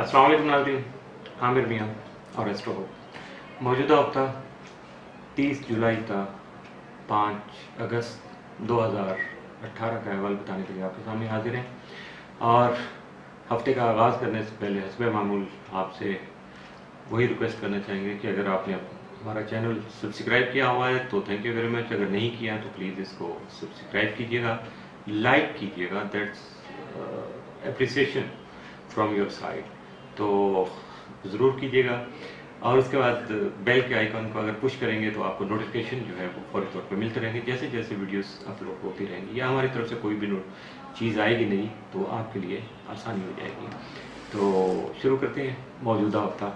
अस्सलाम वालेकुम नाज़रीन, आमिर मियाँ और एस्ट्रो हो। मौजूदा हफ्ता 30 जुलाई का 5 अगस्त 2018 का अहवाल बताने के लिए आपके सामने हाजिर हैं। और हफ्ते का आगाज़ करने से पहले हस्बे मामूल आपसे वही रिक्वेस्ट करना चाहेंगे कि अगर आपने हमारा चैनल सब्सक्राइब किया हुआ है तो थैंक यू वेरी मच। अगर नहीं किया तो प्लीज़ इसको सब्सक्राइब कीजिएगा, लाइक कीजिएगा, that's appreciation from your side, तो ज़रूर कीजिएगा। और उसके बाद बेल के आइकन को अगर पुश करेंगे तो आपको नोटिफिकेशन जो है वो फौरी तौर पे मिलते रहेंगे जैसे जैसे वीडियोस अपलोड होती रहेंगी, या हमारी तरफ से कोई भी चीज़ आएगी नहीं तो आपके लिए आसानी हो जाएगी। तो शुरू करते हैं मौजूदा हफ्ता,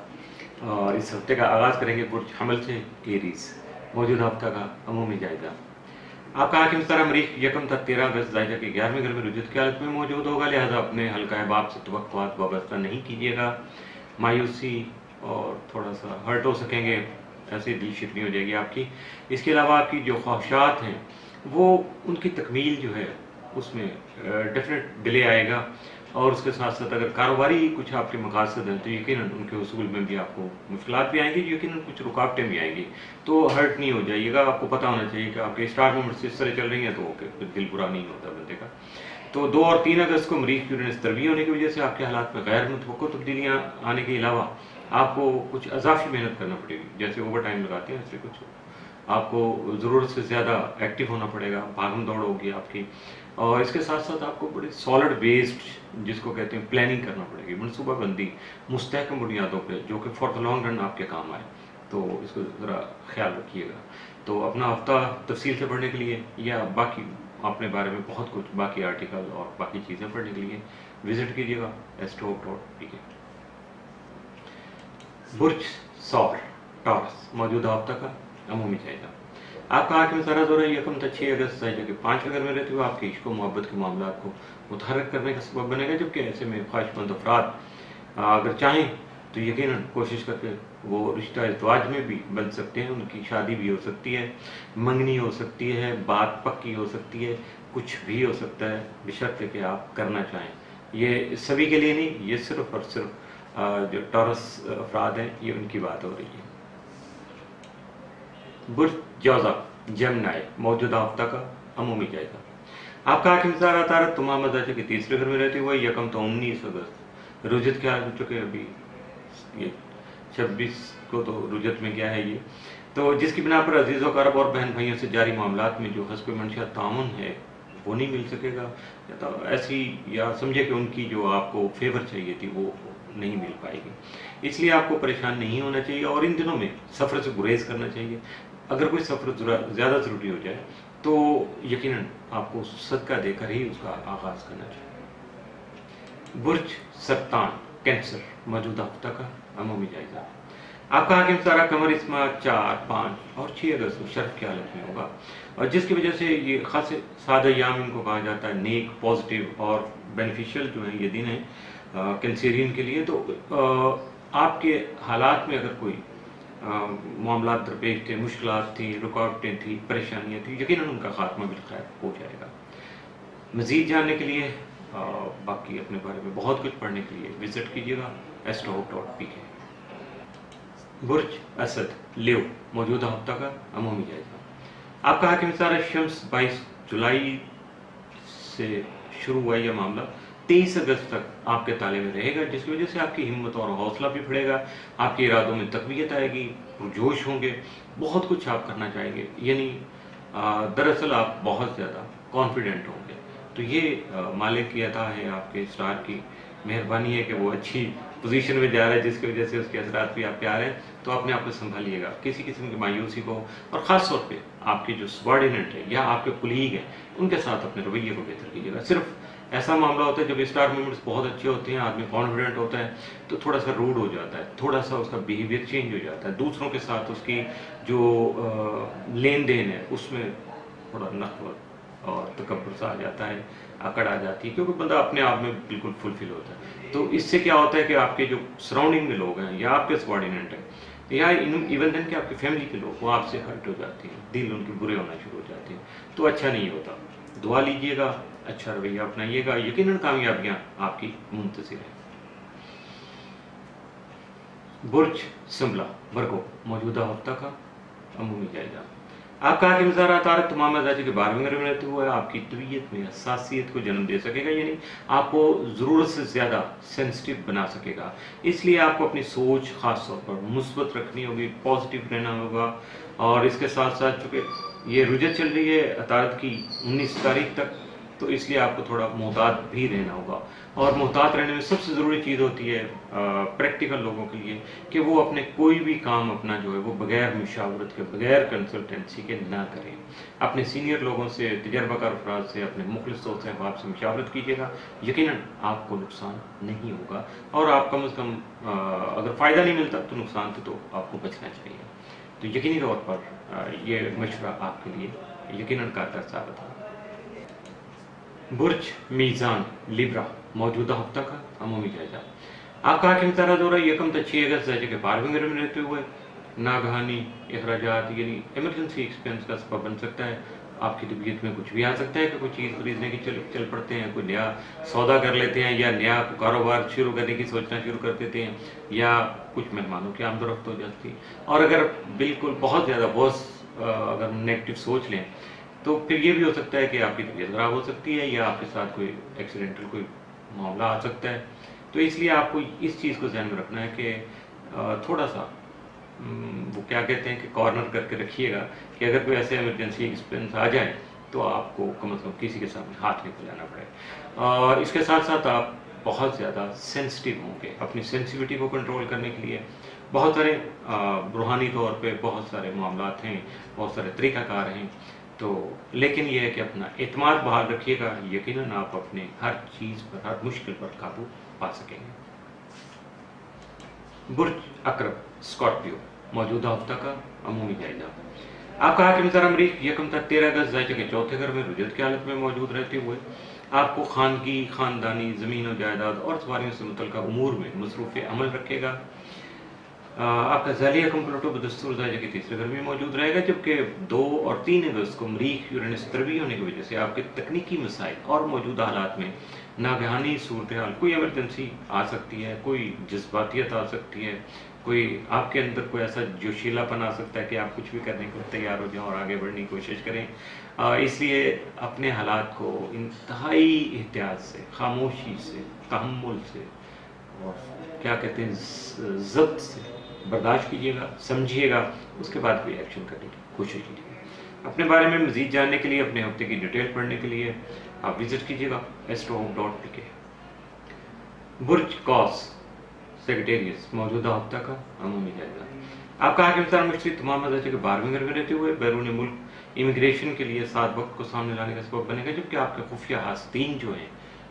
और इस हफ्ते का आगाज़ करेंगे बुर्ज हमल से, एरीज। मौजूदा हफ्ता का अमूमी जायजा। आपका हाकिम सारा मरीख यकम तक 13 अगस्त जायजा के 11वें घर में रुजूत की हालत में मौजूद होगा, लिहाजा अपने हल्का अहबाब से तवक्कुआत वाबस्ता नहीं कीजिएगा। मायूसी और थोड़ा सा हर्ट हो सकेंगे, ऐसे दिल शिकनी हो जाएगी आपकी। इसके अलावा आपकी जो ख्वाहिशात हैं वो उनकी तकमील जो है उसमें डेफिनेट डिले आएगा। और उसके साथ साथ अगर कारोबारी कुछ आपके मकासद हैं तो यकीनन उनके उसूल में भी आपको मुश्किलात भी आएंगी, यकीनन कुछ रुकावटें भी आएंगी। तो हर्ट नहीं हो जाइएगा, आपको पता होना चाहिए कि आपके स्टार मूवमेंट्स इस तरह चल रही हैं तो ओके, दिल बुरा नहीं होता बंदे का। तो 2 और 3 अगस्त को मरीख यूरेनस तरवी होने की वजह से आपके हालात में गैर मुतवक्को तब्दीलियाँ आने के अलावा आपको कुछ अजाफी मेहनत करना पड़ेगी, जैसे ओवर टाइम लगाते हैं ऐसे कुछ आपको ज़रूरत से ज़्यादा एक्टिव होना पड़ेगा, भागम दौड़ होगी आपकी। और इसके साथ साथ आपको बड़ी सॉलिड बेस्ड जिसको कहते हैं प्लानिंग करना पड़ेगी, मनसूबाबंदी मुस्तहकम बुनियादों पे जो कि फॉर द लॉन्ग रन आपके काम आए। तो इसको ज़रा ख्याल रखिएगा। तो अपना हफ्ता तफसील से पढ़ने के लिए या बाकी अपने बारे में बहुत कुछ बाकी आर्टिकल और बाकी चीज़ें पढ़ने के लिए विजिट कीजिएगा astro.pk। बुर्ज सौर टॉरस, मौजूदा हफ्ता का अमूमी जायजा। आपका हाकिम सारा दौरा यकम तक 6 अगस्त जायजा के 5 घर में रहते हुए आपके इश्क मोहब्बत के मामला को मुतहरक करने का सबब बनेगा, जबकि ऐसे में ख्वाहिशमंद अफराद अगर चाहें तो यकीनन कोशिश करके वो रिश्ता इज़्वाज में भी बन सकते हैं। उनकी शादी भी हो सकती है, मंगनी हो सकती है, बात पक्की हो सकती है, कुछ भी हो सकता है, बशर्ते कि आप करना चाहें। ये सभी के लिए नहीं, ये सिर्फ और सिर्फ जो टॉरस अफराद हैं ये उनकी बात हो रही है। बुर्ज जौज़ा जमनाई, मौजूदा हफ्ता का अमूमी जायजा। आपका हाकिम सारा तारक तुमाम जायजा के 3रे घर में रहते हुए यकम तो 19 अगस्त रुजत के हाल चुके, अभी ये 26 को तो रुजत में गया है ये, तो जिसकी बिना पर अजीज़ों कारब और बहन भाइयों से जारी मामलात में जो हस्ब मंशियात ताउन है वो नहीं मिल सकेगा, या तो ऐसी या समझे कि उनकी जो आपको फेवर चाहिए थी वो नहीं मिल पाएगी। इसलिए आपको परेशान नहीं होना चाहिए और इन दिनों में सफ़र से गुरेज करना चाहिए। अगर कोई सफ़र ज़्यादा ज़रूरी हो जाए तो यकीनन आपको सदका देकर ही उसका आगाज़ करना चाहिए। बुर्ज सरतान कैंसर, मौजूदा हफ्ता का अमूमी जायजा। आपका हाकिम सारा कमर इसमा 4, 5 और 6 अगस्त को शर्फ की हालत में होगा, और जिसकी वजह से ये खास सादा याम इनको कहा जाता है, नेक, पॉजिटिव और बेनिफिशियल जो है ये दिन है कैंसेरियन के लिए। तो आपके हालात में अगर कोई मामला दरपेश थे, मुश्किलात थी, रुकावटें थी, परेशानियाँ थी, यकीनन उनका खात्मा बिलखैर हो जाएगा। मज़ीद जानने के लिए बाकी अपने बारे में बहुत कुछ पढ़ने के लिए विजिट कीजिएगा astro.pk। बुर्ज असद लियो, मौजूदा हफ्ता का अमूमी जायजा। आपका हाकिम सारा शम्स 22 जुलाई से शुरू हुआ यह मामला 23 अगस्त तक आपके ताले में रहेगा, जिसकी वजह से आपकी हिम्मत और हौसला भी बढ़ेगा, आपके इरादों में तकवीत आएगी, जोश होंगे, बहुत कुछ आप करना चाहेंगे, यानी दरअसल आप बहुत ज़्यादा कॉन्फिडेंट होंगे। तो ये मालिक की अता है, आपके स्टार की मेहरबानी है कि वो अच्छी पोजीशन में जा रहा है, जिसकी वजह से उसके असरात भी आप पे आ रहे हैं। तो अपने आप को संभालिएगा किसी किस्म की मायूसी को, और ख़ास तौर पे आपके जो सबॉर्डिनेट है या आपके कुलीग हैं उनके साथ अपने रवैये को बेहतर कीजिएगा। सिर्फ ऐसा मामला होता है जब स्टार मूवमेंट्स बहुत अच्छे होते हैं, आदमी कॉन्फिडेंट होता है तो थोड़ा सा रूड हो जाता है, थोड़ा सा उसका बिहेवियर चेंज हो जाता है, दूसरों के साथ उसकी जो लेन देन है उसमें थोड़ा नखवत और तकब्बुर सा आ जाता है, अकड़ आ जाती है, क्योंकि बंदा अपने आप में बिल्कुल फुलफिल होता है। तो इससे क्या होता है कि आपके जो सराउंडिंग में लोग हैं या आपके सबॉर्डिनेट हैं या इवन देन कि आपकी फैमिली के लोग, वो आपसे हर्ट हो जाते हैं, दिल उनके बुरे होना शुरू हो जाते हैं, तो अच्छा नहीं होता। दुआ लीजिएगा, अच्छा रवैया अपनाइएगा, यकीनन कामयाबियाँ आपकी मुंतज़िर है। बुर्ज सिंबला वर्गो मौजूदा हफ्ता का अमूमी जायजा। आपका आगे मज़ारा तारक तमाम मजाजी के 12वें घर में रहते हुए आपकी तबीयत में हसासियत को जन्म दे सकेगा, यानी आपको ज़रूरत से ज़्यादा सेंसिटिव बना सकेगा। इसलिए आपको अपनी सोच ख़ास तौर पर मुस्बत रखनी होगी, पॉजिटिव रहना होगा। और इसके साथ साथ चूँकि ये रुजत चल रही है तारक की 19 तारीख तक, तो इसलिए आपको थोड़ा मोहतात भी रहना होगा। और मोहतात रहने में सबसे ज़रूरी चीज़ होती है प्रैक्टिकल लोगों के लिए कि वो अपने कोई भी काम अपना जो है वो बगैर मुशावरत के, बगैर कंसल्टेंसी के ना करें। अपने सीनियर लोगों से, तजर्बाकार अफराद से, अपने मुखलिस दोस्त अहबाब से मशावरत कीजिएगा। यकीनन आपको नुकसान नहीं होगा, और आप कम से कम अगर फ़ायदा नहीं मिलता तो नुकसान से तो आपको बचना चाहिए। तो यकीनी तौर पर ये मशवरा आपके लिए यकीनन कारगर साबित होगा। बुर्ज मीज़ान लिब्रा मौजूदा हफ्ता का अमूमी जायजा। आपका हाकिम तारा दौरा 1 से 6 अगस्त जायजे के 12वें घर में रहते हुए नागहानी अखराजात यानी इमरजेंसी एक्सपेंस का सबब बन सकता है। आपकी तबीयत में कुछ भी आ सकता है कि कोई चीज़ खरीदने की चल पड़ते हैं, कोई नया सौदा कर लेते हैं, या नया कारोबार शुरू करने की सोचना शुरू कर देते हैं, या कुछ मेहमानों की आमदोरफ्त हो जाती है। और अगर बिल्कुल बहुत ज़्यादा अगर नेगेटिव सोच लें तो फिर ये भी हो सकता है कि आपकी तबीयत खराब हो सकती है, या आपके साथ कोई एक्सीडेंटल कोई मामला आ सकता है। तो इसलिए आपको इस चीज़ को ध्यान में रखना है कि थोड़ा सा वो क्या कहते हैं कि कॉर्नर करके रखिएगा कि अगर कोई ऐसे इमरजेंसी एक्सपेंस आ जाए तो आपको कम से कम किसी के सामने हाथ नहीं फैलाना पड़े। और इसके साथ साथ आप बहुत ज़्यादा सेंसिटिव होंगे। अपनी सेंसिटिविटी को कंट्रोल करने के लिए बहुत सारे रूहानी तौर पे बहुत सारे मामलात हैं, बहुत सारे तरीक़ाकार हैं। तो लेकिन यह है कि अपना एतमाद बहाल रखिएगा, यकीनन आप अपने हर चीज़ पर, हर मुश्किल पर काबू पा सकेंगे। बुर्ज अकरब स्कॉर्पियो मौजूदा हफ्ता का अमूमी जायजा। आपका हाकिम ज़रा मरीख 1 से 13 अगस्त जायजे के 4थे घर में रुजत की हालत में मौजूद रहते हुए आपको खानगी, ख़ानदानी, ज़मीन और जायदाद और सवारियों से मुतल्लिक़ उमूर में मसरूफ़ अमल रखेगा। आपका ज़ालिया कंप्यूटर बदस्तूर जायजे के 3रे घर में मौजूद रहेगा, जबकि 2 और 3 अगस्त को मरीख यूरेनस तरबी होने की वजह से आपके तकनीकी मसाइल और मौजूदा हालात में नागहानी सूरत हाल, कोई एमरजेंसी आ सकती है, कोई जज्बातियत आ सकती है, कोई आपके अंदर कोई ऐसा जोशीलापन आ सकता है कि आप कुछ भी करने को तैयार हो जाएं और आगे बढ़ने की कोशिश करें। इसलिए अपने हालात को इंतहाई एहतियात से, खामोशी से, तहम्मुल से और क्या कहते हैं ज़ब्त से बर्दाश्त कीजिएगा, समझिएगा, उसके बाद कोई एक्शन करने की कोशिश कीजिएगा। अपने बारे में मज़ीद जानने के लिए, अपने हफ्ते की डिटेल पढ़ने के लिए आप विजिट कीजिएगा astrohome.pk। बुर्ज कॉस सेक्रेटेरियस मौजूदा हफ्ता का अमूमी जायजा। आपका हाकिम ज़रा मुश्तरी तमाम मज़ाजी के 12वें घर में रहते हुए बैरून मुल्क इमिग्रेशन के लिए साथ वक्त को सामने लाने का सबब बनेगा, जबकि आपके खुफिया हासदीन जो हैं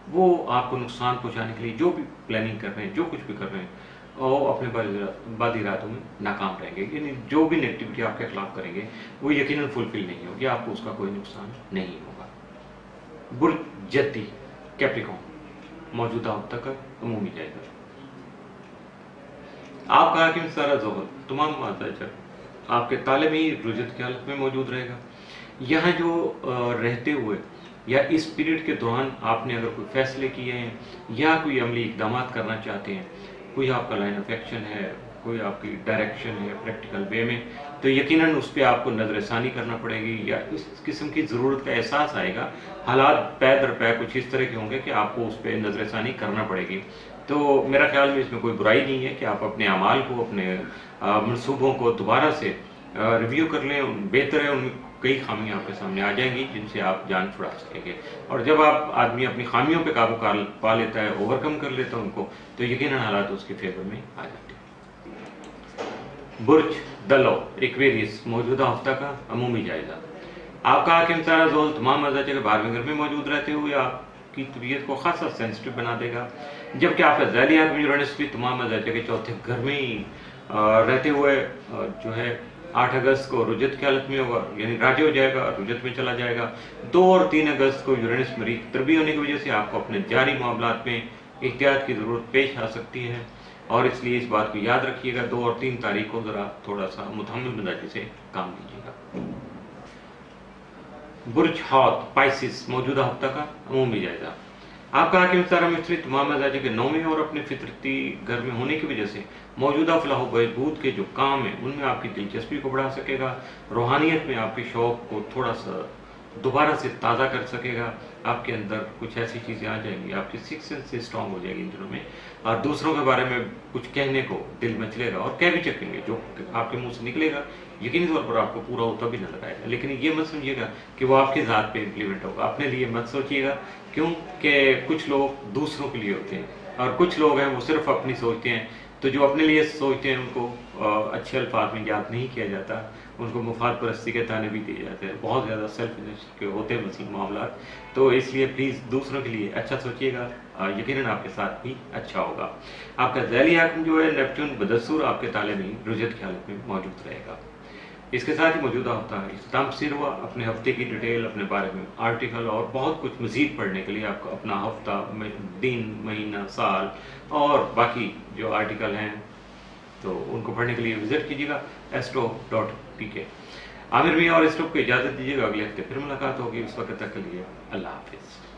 वो आपको नुकसान पहुँचाने के लिए जो भी प्लानिंग कर रहे हैं, जो कुछ भी कर रहे हैं, और अपने बाद इरादों में नाकाम रहेंगे। यानी जो भी नेगेटिविटी आपके खिलाफ करेंगे वो यकीनन फुलफिल नहीं होगी, आपको उसका कोई नुकसान नहीं होगा। बुर्ज जद्दी कैप्रिकॉर्न मौजूदा हफ्ता का अमूमी जायजा। आपका हाकिम सारा जोहल तमाम माजाजर आपके ताले में ही रुजत की हालत में मौजूद रहेगा। यहाँ जो रहते हुए या इस पीरियड के दौरान आपने अगर कोई फैसले किए हैं या कोई अमली इकदाम करना चाहते हैं, कोई आपका लाइन ऑफ एक्शन है, कोई आपकी डायरेक्शन है प्रैक्टिकल वे में, तो यकीनन उस पर आपको नज़रसानी करना पड़ेगी, या इस किस्म की ज़रूरत का एहसास आएगा। हालात पै दर पै कुछ इस तरह के होंगे कि आपको उस पर नज़रसानी करना पड़ेगी। तो मेरा ख्याल में इसमें कोई बुराई नहीं है कि आप अपने अमाल को, अपने मनसूबों को दोबारा से रिव्यू कर लें। बेहतर है, उनमें कई खामियां आपके सामने आ जाएंगी जिनसे आप जान छुड़ा सकेंगे। और जब आप आदमी अपनी खामियों पे काबू पा लेता है, ओवरकम कर लेता है उनको, तो यकीनन हालात उसके फेवर में आ जाते हैं। बुर्ज दलो एक्वेरियस मौजूदा हफ्ता का अमूमी जायजा। आपका हाकिम तारा जोल तमाम मजाजे के 12वें घर में मौजूद रहते हुए आपकी तबीयत को खासा सेंसिटिव बना देगा, जबकि आपका ज़ाली हाकिम यूरेनस भी तमाम मजाजे के 4थे घर में ही रहते हुए जो है 8 अगस्त को रुजत की हालत में होगा, यानी राजे हो जाएगा, रुजत में चला जाएगा। 2 और 3 अगस्त को यूरेनस मरीख तरबी होने की वजह से आपको अपने जारी मामलात में एहतियात की ज़रूरत पेश आ सकती है, और इसलिए इस बात को याद रखिएगा। 2 और 3 तारीख को ज़रा थोड़ा सा मुतहम्मिल मिजाजी से काम लीजिएगा। बुर्ज हौत पाइसिस मौजूदा हफ्ता का अमूमी जायजा। आपका हाकिम सितारा मिस्त्री तमाम मजाज के 9वें और अपने फितरती घर में होने की वजह से मौजूदा फलाह बहबूद के जो काम हैं उनमें आपकी दिलचस्पी को बढ़ा सकेगा, रूहानियत में आपके शौक़ को थोड़ा सा दोबारा से ताज़ा कर सकेगा। आपके अंदर कुछ ऐसी चीज़ें आ जाएंगी, आपकी सिक्स सेंस से स्ट्रांग हो जाएगी इन दिनों में, और दूसरों के बारे में कुछ कहने को दिल मचलेगा और कह भी सकेंगे, जो आपके मुंह से निकलेगा यकीनी तौर पर आपको पूरा होता भी नजर आएगा। लेकिन ये मत समझिएगा कि वो आपकी ज़ात पे इम्प्लीमेंट होगा, अपने लिए मत सोचिएगा, क्योंकि कुछ लोग दूसरों के लिए होते हैं और कुछ लोग हैं वो सिर्फ अपनी सोचते हैं। तो जो अपने लिए सोचते हैं उनको अच्छे अल्फाज में याद नहीं किया जाता, उनको मुफाद परस्ती के ताने भी दिए जाते हैं, बहुत ज़्यादा सेल्फिश के होते हैं वसीम मामला। तो इसलिए प्लीज़ दूसरों के लिए अच्छा सोचिएगा, यकीनन आपके साथ भी अच्छा होगा। आपका ज़ैली हाकिम जो है नेपच्यून बदस्तूर आपके ताले में रुजत की हालत में मौजूद रहेगा। इसके साथ ही मौजूदा हफ्ता इख्तिताम पसीर हुआ। अपने हफ्ते की डिटेल, अपने बारे में आर्टिकल और बहुत कुछ मज़ीद पढ़ने के लिए आपको अपना हफ्ता, दिन, महीना, साल और बाकी जो आर्टिकल हैं तो उनको पढ़ने के लिए विजिट कीजिएगा astro.pk। आमिर मियां और एस्ट्रो को इजाज़त दीजिएगा, अगले हफ्ते फिर मुलाकात होगी। उस वक्त तक के लिए अल्लाह हाफिज़।